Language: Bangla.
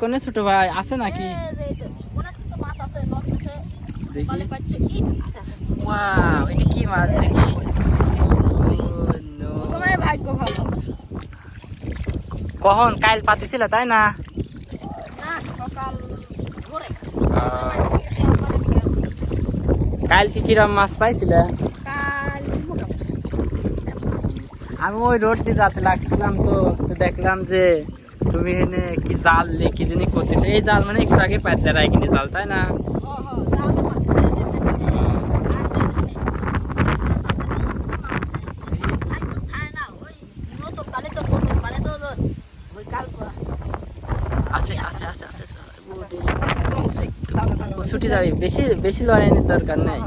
কোনে ছোট ভাই আছে নাকি? দেখি ওয়াও, এটা কি মাছ দেখি? প্রথমে ভাগ্য ভালো কখন কাল পাতিছিল তাই না? না সকাল ভোরে কাল কি কিরম মাছ পাইছিলে? কাল আমি ওই রোড দিয়ে যাতে লাগছিলাম তো দেখলাম যে তুমি এনে কি জাল নিয়ে কি জানি করতেছো। এই জাল মানে একটু আগে পাইছিলে রাইকিনি জাল তাই না? আছে আছে আছে আছে ছুটি যাবি, বেশি বেশি লড়াইয়ের দরকার নাই।